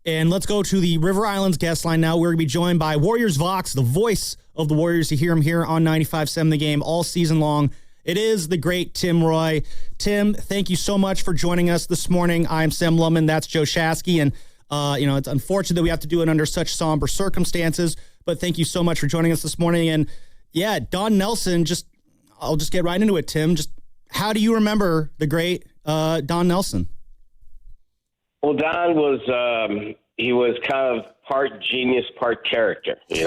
And let's go to the River Islands guest line now. We're going to be joined by Warriors Vox, the voice of the Warriors. You hear him here on 95.7 The Game all season long. It is the great Tim Roye. Tim, thank you so much for joining us this morning. I'm Sam Lumman. That's Joe Shasky. And, it's unfortunate that we have to do it under such somber circumstances, but thank you so much for joining us this morning. And, yeah, Don Nelson, I'll just get right into it, Tim. Just how do you remember the great Don Nelson? Well, Don was he was kind of part genius, part character, like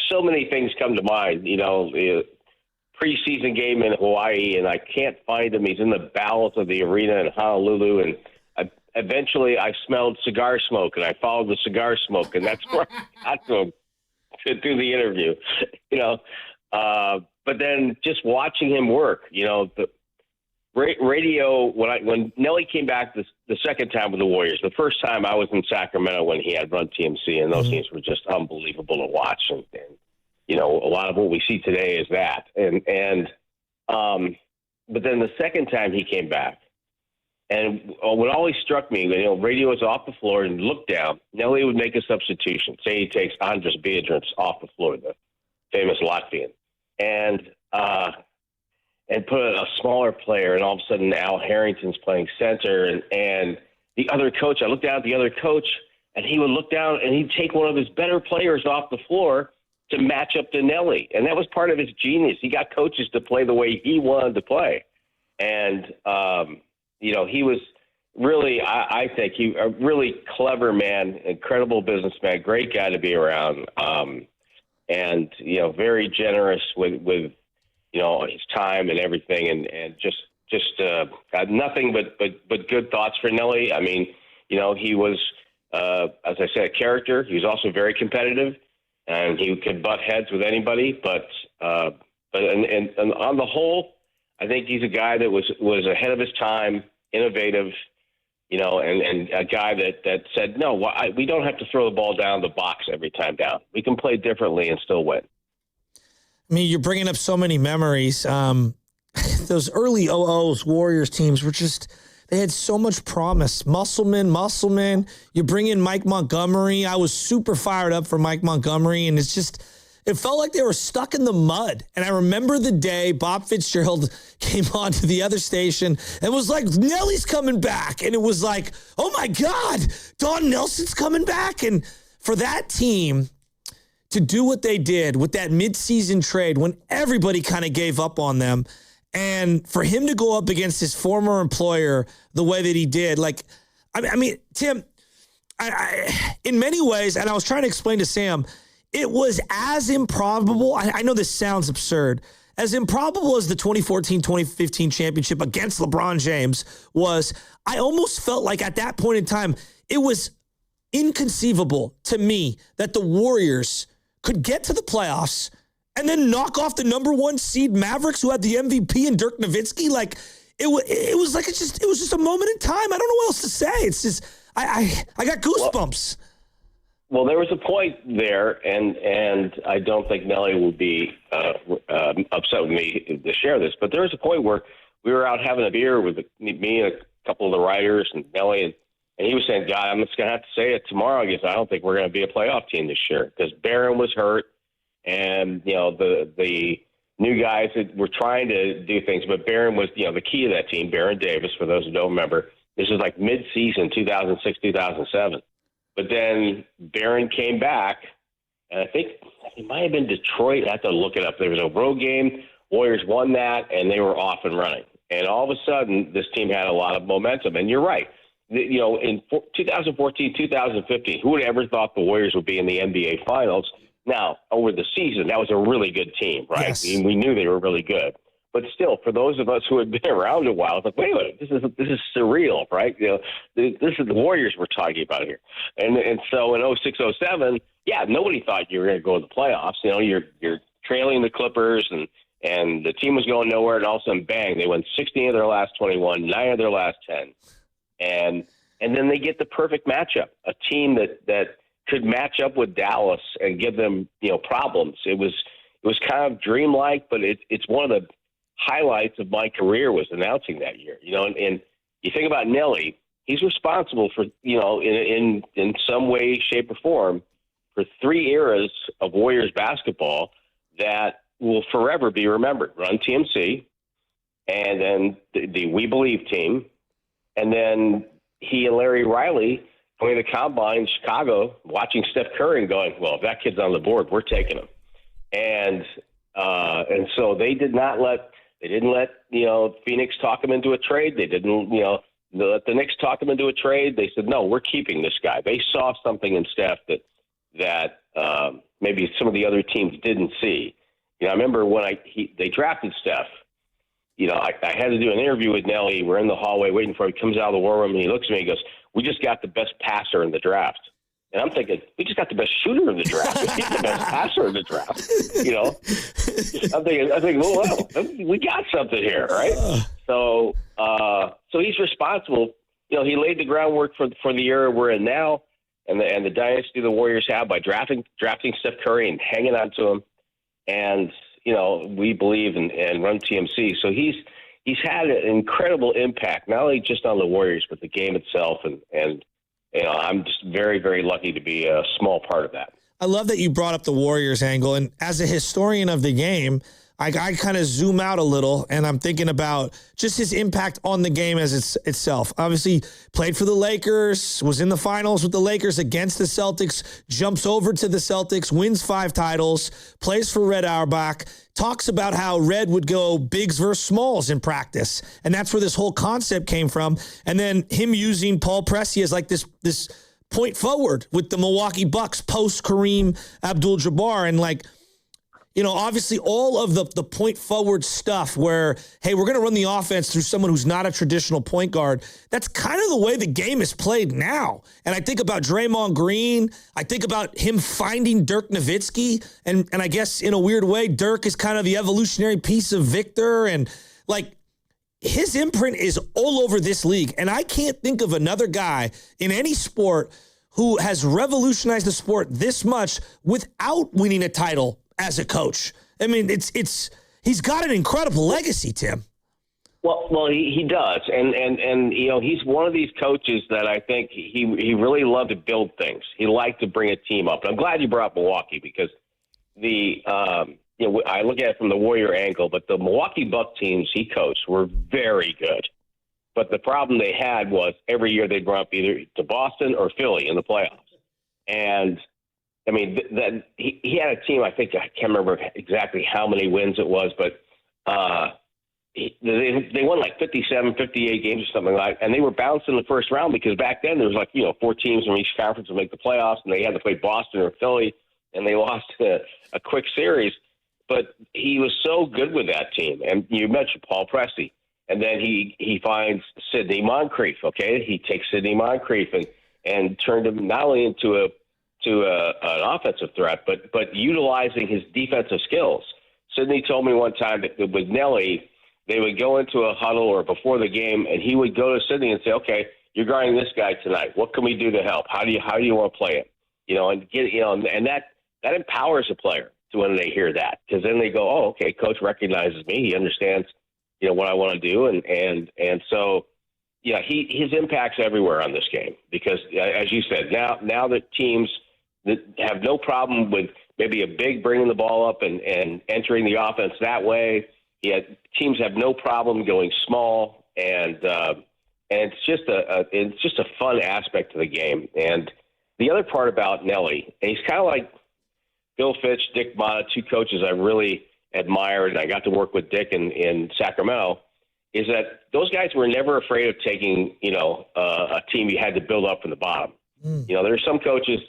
so many things come to mind, preseason game in Hawaii, and I can't find him. He's in the bowels of the arena in Honolulu, and eventually I smelled cigar smoke, and I followed the cigar smoke, and that's where I got to him to do the interview, But then just watching him work, the radio, when Nelly came back the second time with the Warriors, the first time I was in Sacramento when he had run TMC, and those teams were just unbelievable to watch. And a lot of what we see today is that. But then the second time he came back, and what always struck me, radio was off the floor and looked down. Nelly would make a substitution. Say he takes Andras Biedrins off the floor, the famous Latvian, and put a smaller player, and all of a sudden Al Harrington's playing center, and the other coach, I looked down at the other coach, and he would look down and he'd take one of his better players off the floor to match up to Nelly. And that was part of his genius. He got coaches to play the way he wanted to play. And, he was really, I think, a really clever man, incredible businessman, great guy to be around, and, very generous with his time and everything, and just had nothing but good thoughts for Nelly. I mean, he was, as I said, a character. He was also very competitive, and he could butt heads with anybody. But on the whole, I think he's a guy that was ahead of his time, innovative, and a guy that said, no, we don't have to throw the ball down the box every time down. We can play differently and still win. I mean, you're bringing up so many memories. Those early 00s Warriors teams were they had so much promise. Musselman. You bring in Mike Montgomery. I was super fired up for Mike Montgomery, and it felt like they were stuck in the mud. And I remember the day Bob Fitzgerald came on to the other station and was like, Nelly's coming back. And it was like, oh my God, Don Nelson's coming back. And for that team to do what they did with that midseason trade when everybody kind of gave up on them, and for him to go up against his former employer the way that he did, Tim, I in many ways, and I was trying to explain to Sam, it was as improbable, I know this sounds absurd, as improbable as the 2014-2015 championship against LeBron James was. I almost felt like at that point in time, it was inconceivable to me that the Warriors could get to the playoffs and then knock off the number one seed Mavericks, who had the MVP and Dirk Nowitzki. Like it was just a moment in time. I don't know what else to say. It's just I got goosebumps. Well, there was a point there, and I don't think Nelly would be upset with me to share this, but there was a point where we were out having a beer with me and a couple of the writers and Nelly, and he was saying, God, I'm just going to have to say it tomorrow. I guess I don't think we're going to be a playoff team this year because Barron was hurt, and the new guys that were trying to do things, but Barron was the key to that team. Baron Davis, for those who don't remember, this was like mid-season 2006, 2007. But then Barron came back, and I think it might have been Detroit. I have to look it up. There was a road game. Warriors won that, and they were off and running. And all of a sudden, this team had a lot of momentum. And you're right. In 2014, 2015, who would have ever thought the Warriors would be in the NBA Finals? Now, over the season, that was a really good team, right? Yes. We knew they were really good. But still, for those of us who had been around a while, it's like, wait a minute, this is surreal, right? This is the Warriors we're talking about here. And so in 06, 07, nobody thought you were going to go to the playoffs. You're trailing the Clippers, and the team was going nowhere, and all of a sudden, bang, they won 16 of their last 21, 9 of their last 10. And then they get the perfect matchup, a team that could match up with Dallas and give them, problems. It was kind of dreamlike, but it's one of the highlights of my career was announcing that year, and you think about Nelly, he's responsible for, in some way, shape, or form, for 3 eras of Warriors basketball that will forever be remembered. Run TMC, and then the We Believe team, and then he and Larry Riley going to the combine in Chicago, watching Steph Curry and going, well, if that kid's on the board, we're taking him. And so they didn't let Phoenix talk him into a trade. They didn't, let the Knicks talk him into a trade. They said, no, we're keeping this guy. They saw something in Steph that maybe some of the other teams didn't see. I remember when they drafted Steph, I had to do an interview with Nelly. We're in the hallway waiting for him. He comes out of the war room and he looks at me and goes, we just got the best passer in the draft. And I'm thinking, we just got the best shooter in the draft. We got the best passer in the draft. I'm thinking, well, we got something here, right? So he's responsible. He laid the groundwork for the era we're in now, and the dynasty the Warriors have by drafting Steph Curry and hanging on to him. And we believe and run TMC. So he's had an incredible impact, not only just on the Warriors, but the game itself. And I'm just very, very lucky to be a small part of that. I love that you brought up the Warriors angle. And as a historian of the game, I kind of zoom out a little, and I'm thinking about just his impact on the game as itself. Obviously, played for the Lakers, was in the finals with the Lakers against the Celtics, jumps over to the Celtics, wins 5 titles, plays for Red Auerbach, talks about how Red would go bigs versus smalls in practice. And that's where this whole concept came from. And then him using Paul Pressey as like this point forward with the Milwaukee Bucks post Kareem Abdul-Jabbar, and obviously all of the point forward stuff where, hey, we're going to run the offense through someone who's not a traditional point guard. That's kind of the way the game is played now. And I think about Draymond Green. I think about him finding Dirk Nowitzki. And I guess in a weird way, Dirk is kind of the evolutionary piece of Victor. And his imprint is all over this league. And I can't think of another guy in any sport who has revolutionized the sport this much without winning a title as a coach. I mean, he's got an incredible legacy, Tim. Well, he does, and he's one of these coaches that I think he really loved to build things. He liked to bring a team up. And I'm glad you brought up Milwaukee, because I look at it from the Warrior angle, but the Milwaukee Bucks teams he coached were very good. But the problem they had was every year they'd run up either to Boston or Philly in the playoffs, and I mean, he had a team, I can't remember exactly how many wins it was, but they won 57, 58 games or something like that, and they were bounced in the first round because back then there was 4 teams from each conference to make the playoffs, and they had to play Boston or Philly, and they lost a quick series. But he was so good with that team. And you mentioned Paul Pressey, and then he finds Sidney Moncrief, okay? He takes Sidney Moncrief and turned him not only into an offensive threat, but utilizing his defensive skills. Sidney told me one time that with Nelly, they would go into a huddle or before the game, and he would go to Sidney and say, "Okay, you're guarding this guy tonight. What can we do to help? How do you want to play him?" And that empowers a player to when they hear that, because then they go, "Oh, okay, coach recognizes me. He understands, what I want to do," and so. Yeah, his impact's everywhere on this game because, as you said, now the teams that have no problem with maybe a big bringing the ball up and entering the offense that way. Teams have no problem going small, and it's just a fun aspect to the game. And the other part about Nelly, and he's kind of like Bill Fitch, Dick Motta, 2 coaches I really admired, and I got to work with Dick in Sacramento. Is that those guys were never afraid of taking, a team you had to build up from the bottom. There's some coaches,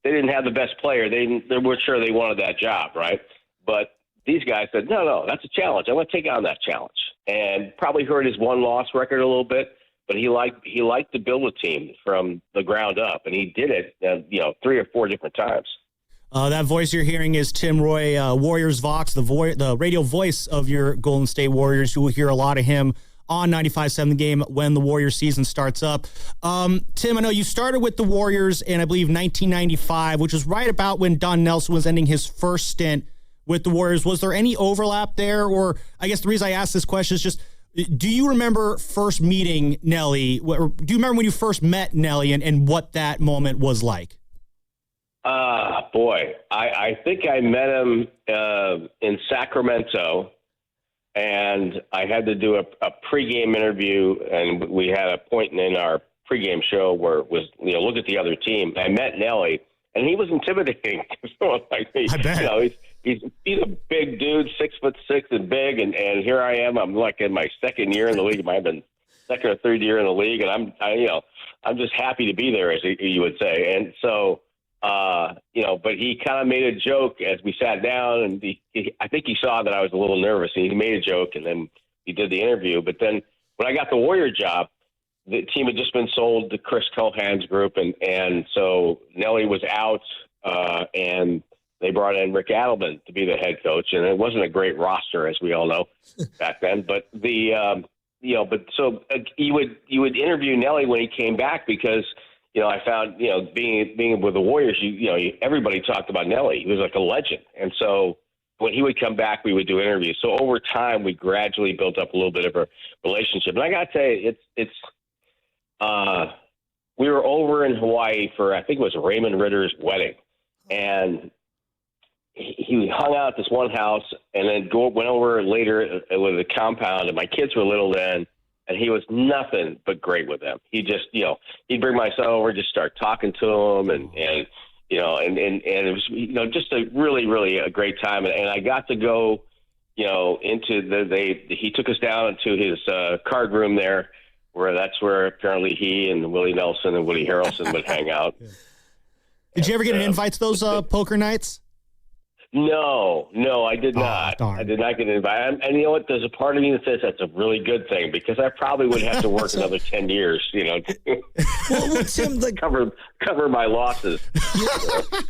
they didn't have the best player. They weren't sure they wanted that job, right? But these guys said, no, that's a challenge. I want to take on that challenge. And probably hurt his 1-loss record a little bit, but he liked to build a team from the ground up, and he did it, 3 or 4 different times. That voice you're hearing is Tim Roye, Warriors Vox, the radio voice of your Golden State Warriors. You will hear a lot of him on 95.7 The Game when the Warriors season starts up. Tim, I know you started with the Warriors in, I believe, 1995, which was right about when Don Nelson was ending his first stint with the Warriors. Was there any overlap there? Or I guess the reason I asked this question is just, Do you remember first meeting Nelly? Or do you remember when you first met Nelly and what that moment was like? Boy, I think I met him in Sacramento, and I had to do a pregame interview, and we had a point in our pregame show where it was, look at the other team. I met Nelly, and he was intimidating to someone like me. I bet. He's a big dude, 6'6" and big, and here I am. I'm like in my second year in the league. I've been second or third year in the league, and I'm just happy to be there, as you would say. And so, but he kind of made a joke as we sat down, and I think he saw that I was a little nervous, and he made a joke, and then he did the interview. But then when I got the Warrior job, the team had just been sold to Chris Cohan's group, and so Nelly was out, and they brought in Rick Adelman to be the head coach, and it wasn't a great roster, as we all know back then. But you would interview Nelly when he came back, because I found being with the Warriors, everybody talked about Nelly. He was like a legend, and so when he would come back, we would do interviews. So over time, we gradually built up a little bit of a relationship. And I got to tell you, we were over in Hawaii for, I think it was Raymond Ritter's wedding, and he hung out at this one house, and then went over later with a compound, and my kids were little then, and he was nothing but great with them. He just, he'd bring my son over, just start talking to him, and it was, just a really, really a great time. And I got to go, into he took us down into his card room there, that's where apparently he and Willie Nelson and Woody Harrelson would hang out. Yeah. Did you ever get an invite to those poker nights? No, I did not. Darn. I did not get invited. And you know what? There's a part of me that says that's a really good thing, because I probably would have to work another 10 years, well, Tim, cover my losses.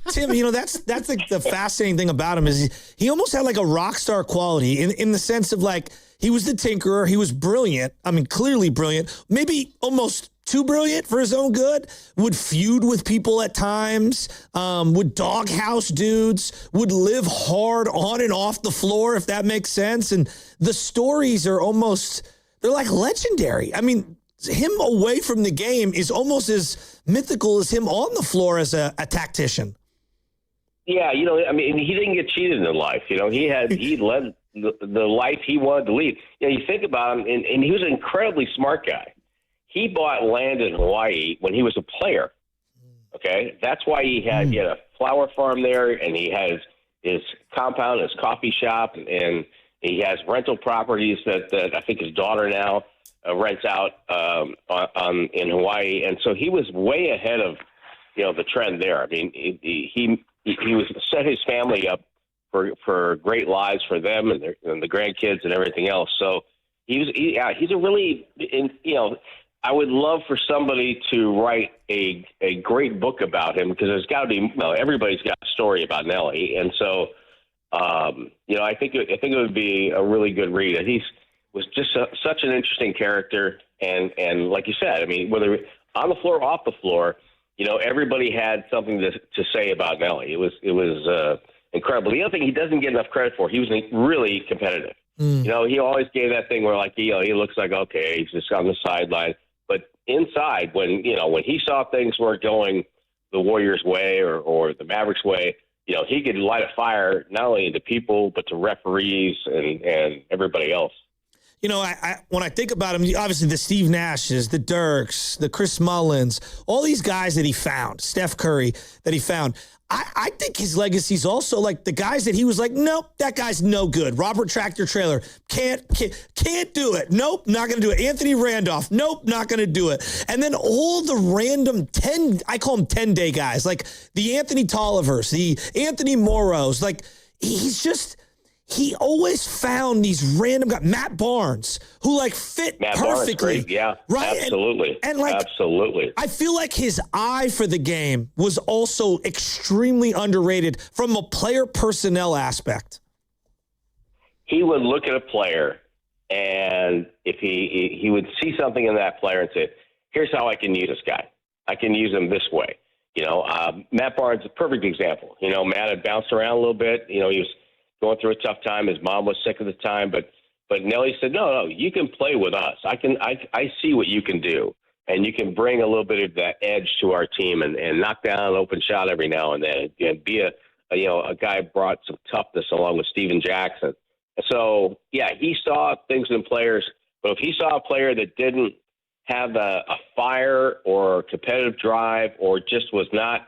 Tim, that's like the fascinating thing about him is he almost had like a rock star quality in the sense of like he was the tinkerer. He was brilliant. I mean, clearly brilliant, maybe almost too brilliant for his own good, would feud with people at times, would doghouse dudes, would live hard on and off the floor, if that makes sense. And the stories are they're like legendary. I mean, him away from the game is almost as mythical as him on the floor as a tactician. Yeah, he didn't get cheated in life. He led the life he wanted to lead. You think about him, and he was an incredibly smart guy. He bought land in Hawaii when he was a player. Okay, that's why he had a flower farm there, and he has his compound, his coffee shop, and he has rental properties that I think his daughter now rents out in Hawaii. And so he was way ahead of the trend there. I mean, he was set his family up for great lives for them and the grandkids and everything else. So he's a really I would love for somebody to write a great book about him, because there's got to be, everybody's got a story about Nelly. And so, I think it would be a really good read. And he was just such an interesting character. And like you said, I mean, whether on the floor or off the floor, everybody had something to say about Nelly. It was incredible. The other thing he doesn't get enough credit for, he was really competitive. He always gave that thing where he looks like, okay, he's just on the sideline. But inside, when he saw things weren't going the Warriors' way or the Mavericks' way, he could light a fire not only to people but to referees and everybody else. When I think about him, obviously the Steve Nashes, the Dirks, the Chris Mullins, all these guys that he found, Steph Curry that he found. I think his legacy is also like the guys that he was like, nope, that guy's no good. Robert Tractor Trailer, can't do it. Nope, not going to do it. Anthony Randolph, nope, not going to do it. And then all the random I call them 10-day guys, like the Anthony Tollivers, the Anthony Moros, like he always found these random guys, Matt Barnes, who fit Matt perfectly. Barnes, yeah, right? Absolutely. And absolutely. I feel like his eye for the game was also extremely underrated from a player personnel aspect. He would look at a player, and if he would see something in that player and say, here's how I can use this guy. I can use him this way. Matt Barnes is a perfect example. Matt had bounced around a little bit. He was going through a tough time. His mom was sick at the time, but But Nelly said, no, you can play with us. I see what you can do. And you can bring a little bit of that edge to our team and knock down an open shot every now and then and be a guy who brought some toughness along with Steven Jackson. So, yeah, he saw things in players, but if he saw a player that didn't have a fire or competitive drive or just was not,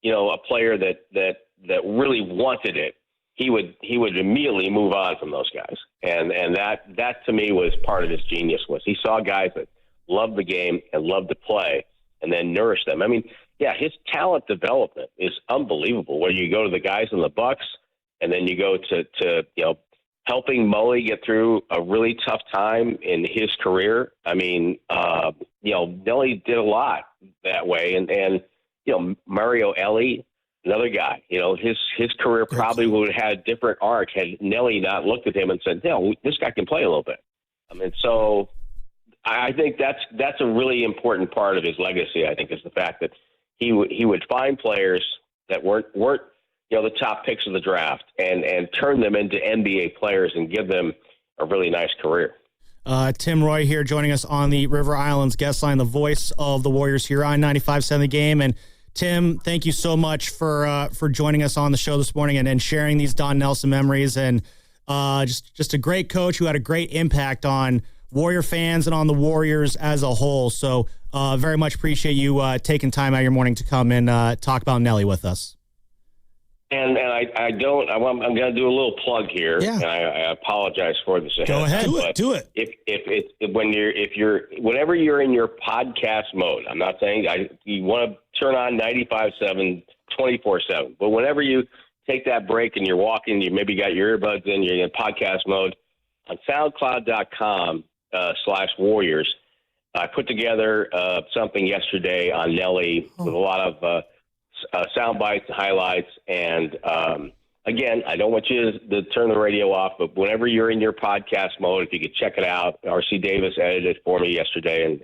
a player that really wanted it, he would immediately move on from those guys. And that to me was part of his genius. Was he saw guys that loved the game and loved to play and then nourish them. I mean, yeah, his talent development is unbelievable. Where you go to the guys in the Bucks and then you go to helping Mully get through a really tough time in his career. I mean, Nelly did a lot that way. And Mario Ellie, another guy, his career probably would have had a different arc had Nelly not looked at him and said, this guy can play a little bit. I mean, so I think that's a really important part of his legacy, I think, is the fact that he would find players that weren't the top picks of the draft and turn them into NBA players and give them a really nice career. Tim Roye here joining us on the River Islands guest line, the voice of the Warriors here on 95.7 The Game. And Tim, thank you so much for joining us on the show this morning and sharing these Don Nelson memories, and just a great coach who had a great impact on Warrior fans and on the Warriors as a whole. So very much appreciate you taking time out of your morning to come and talk about Nelly with us. And I'm going to do a little plug here. Yeah. And I apologize for this. Go ahead. Do it. Whenever you're in your podcast mode, I'm not saying you want to turn on 95.7 24/7, but whenever you take that break and you're walking, you maybe got your earbuds in, you're in podcast mode, on SoundCloud.com/Warriors. I put together something yesterday on Nelly with a lot of sound bites and highlights. And again, I don't want you to turn the radio off, but whenever you're in your podcast mode, if you could check it out, R.C. Davis edited it for me yesterday, and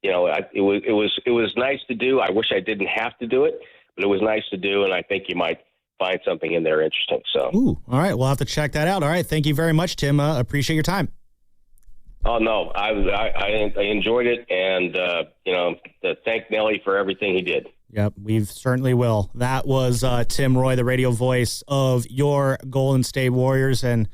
it was nice to do. I wish I didn't have to do it, but it was nice to do, and I think you might find something in there interesting. So, all right, we'll have to check that out. All right, thank you very much, Tim. Appreciate your time. Oh no, I enjoyed it, and to thank Nelly for everything he did. Yep, we certainly will. That was Tim Roye, the radio voice of your Golden State Warriors, and